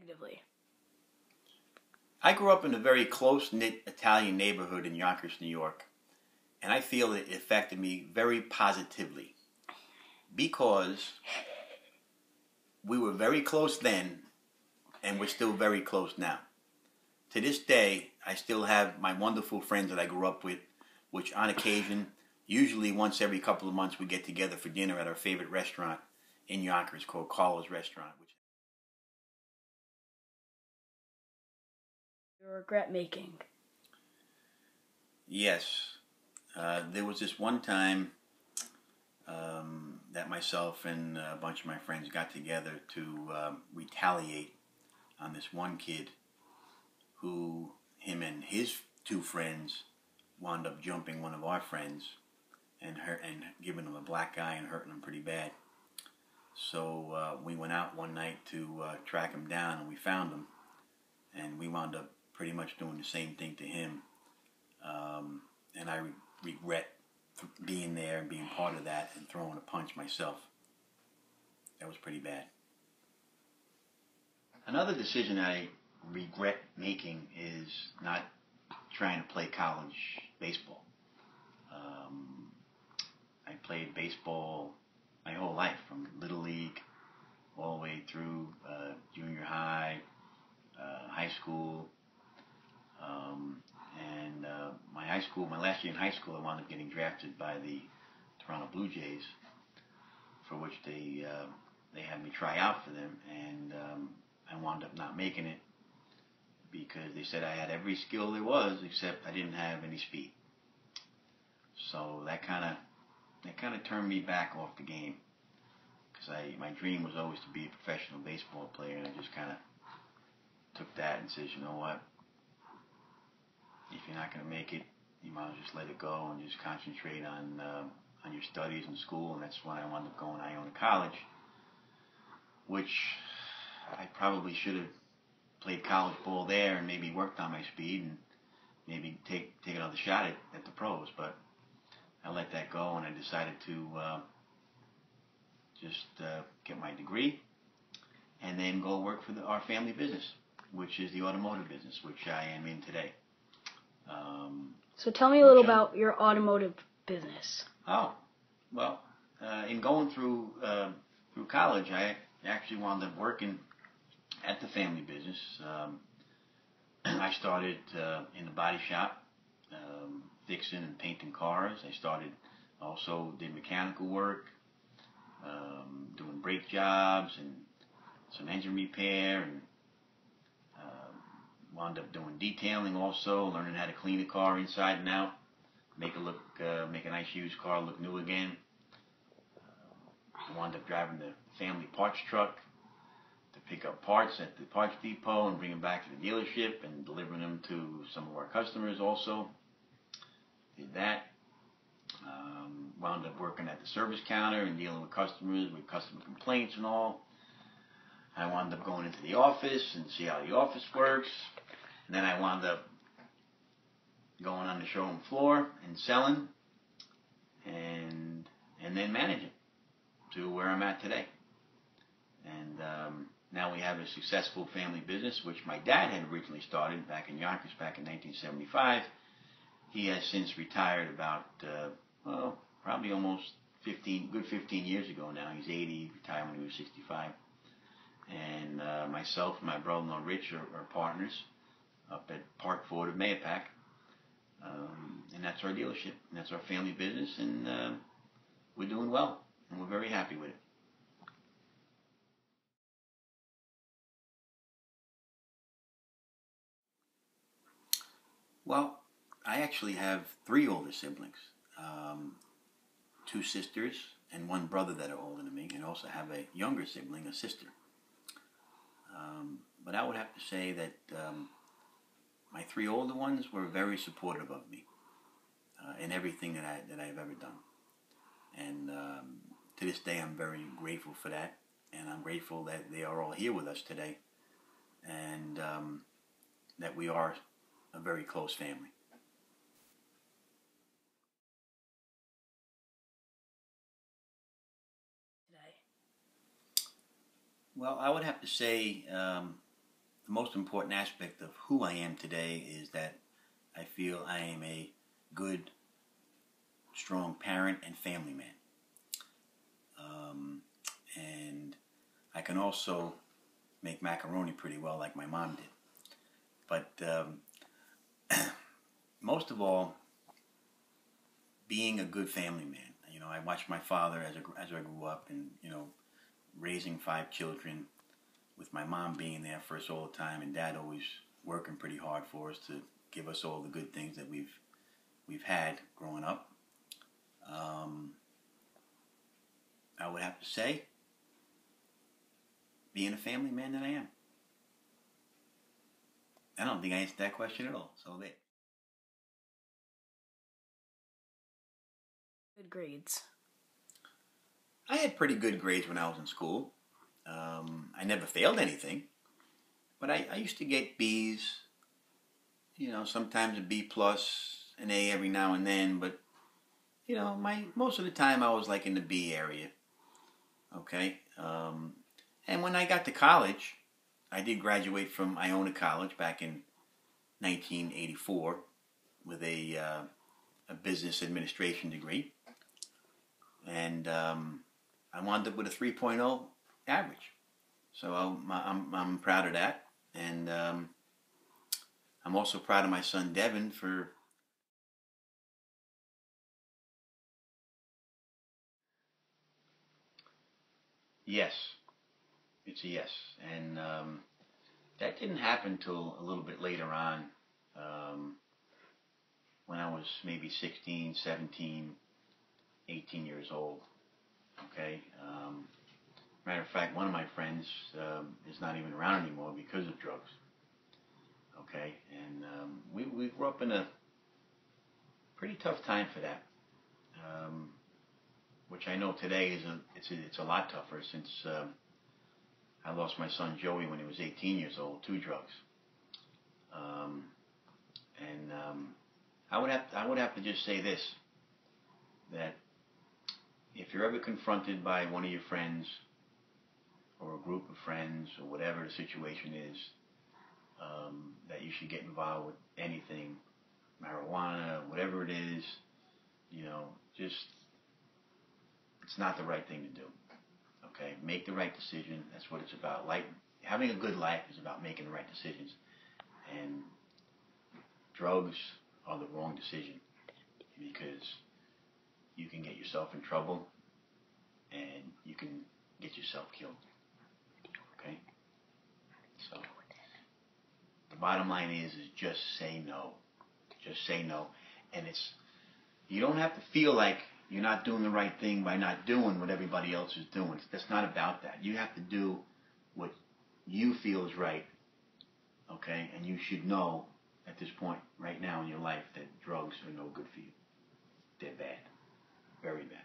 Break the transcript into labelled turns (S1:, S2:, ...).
S1: negatively?
S2: I grew up in a very close-knit Italian neighborhood in Yonkers, New York, and I feel it affected me very positively because we were very close then and we're still very close now. To this day, I still have my wonderful friends that I grew up with, which on occasion, usually once every couple of months, we get together for dinner at our favorite restaurant in Yonkers called Carlo's Restaurant.
S1: Your regret making?
S2: Yes. There was this one time that myself and a bunch of my friends got together to retaliate on this one kid who, him and his two friends, wound up jumping one of our friends and giving him a black eye and hurting him pretty bad. So we went out one night to track him down, and we found him, and we wound up pretty much doing the same thing to him. And I regret being there and being part of that and throwing a punch myself. That was pretty bad. Another decision I regret making is not trying to play college baseball. I played baseball my whole life, from Little League all the way through junior high, high school, and my last year in high school, I wound up getting drafted by the Toronto Blue Jays, for which they had me try out for them, and I wound up not making it because they said I had every skill there was except I didn't have any speed. So that kind of turned me back off the game, because my dream was always to be a professional baseball player, and I just kind of took that and says, you know what, if you're not going to make it, you might as well just let it go and just concentrate on your studies in school. And that's when I wound up going to Iona College, which I probably should have played college ball there and maybe worked on my speed and maybe take another shot at the pros. But I let that go, and I decided to just get my degree and then go work for our family business, which is the automotive business, which I am in today.
S1: So tell me a little about your automotive business.
S2: Oh, well, in going through college, I actually wound up working at the family business. I started in the body shop, fixing and painting cars. Also did mechanical work, doing brake jobs and some engine repair, and wound up doing detailing also, learning how to clean a car inside and out, make a nice used car look new again. I wound up driving the family parts truck to pick up parts at the parts depot and bring them back to the dealership and delivering them to some of our customers also. Did that. Wound up working at the service counter and dealing with customers with customer complaints and all. I wound up going into the office and see how the office works. And then I wound up going on the showroom floor and selling and then managing to where I'm at today. And now we have a successful family business, which my dad had originally started back in Yonkers back in 1975. He has since retired about, probably almost 15 years ago now. He's 80, he retired when he was 65. And myself and my brother-in-law Rich are partners up at Park Ford of Mayapack. And that's our dealership, and that's our family business, and we're doing well, and we're very happy with it. Well, I actually have 3 older siblings, 2 sisters and 1 brother that are older than me, and also have a younger sibling, a sister. But I would have to say that my 3 older ones were very supportive of me in everything that I've ever done. And to this day, I'm very grateful for that. And I'm grateful that they are all here with us today. And that we are a very close family. Well, I would have to say the most important aspect of who I am today is that I feel I am a good, strong parent and family man. And I can also make macaroni pretty well like my mom did. But most of all, being a good family man. You know, I watched my father as I grew up, and raising 5 children, with my mom being there for us all the time, and Dad always working pretty hard for us to give us all the good things that we've had growing up. I would have to say, being a family man that I am. I don't think I answered that question at all. So there.
S1: Good grades.
S2: I had pretty good grades when I was in school. I never failed anything, but I used to get B's. Sometimes a B plus, an A every now and then. But most of the time I was like in the B area. Okay. And when I got to college, I did graduate from Iona College back in 1984 with a business administration degree. And I wound up with a 3.0 average. So I'm proud of that. And I'm also proud of my son Devon for yes. It's a yes. And that didn't happen till a little bit later on, when I was maybe 16, 17, 18 years old. Okay. Matter of fact, one of my friends is not even around anymore because of drugs. Okay. And we grew up in a pretty tough time for that, which I know today it's a lot tougher since I lost my son Joey when he was 18 years old to drugs. And I would have to just say this, that if you're ever confronted by one of your friends or a group of friends or whatever the situation is, that you should get involved with anything, marijuana, whatever it is, just it's not the right thing to do. Okay, make the right decision. That's what it's about. Having a good life is about making the right decisions. And drugs are the wrong decision, because you can get yourself in trouble and you can get yourself killed. Okay? So the bottom line is just say no. Just say no. And you don't have to feel like you're not doing the right thing by not doing what everybody else is doing. That's not about that. You have to do what you feel is right. Okay? And you should know at this point right now in your life that drugs are no good for you. They're bad. Very bad.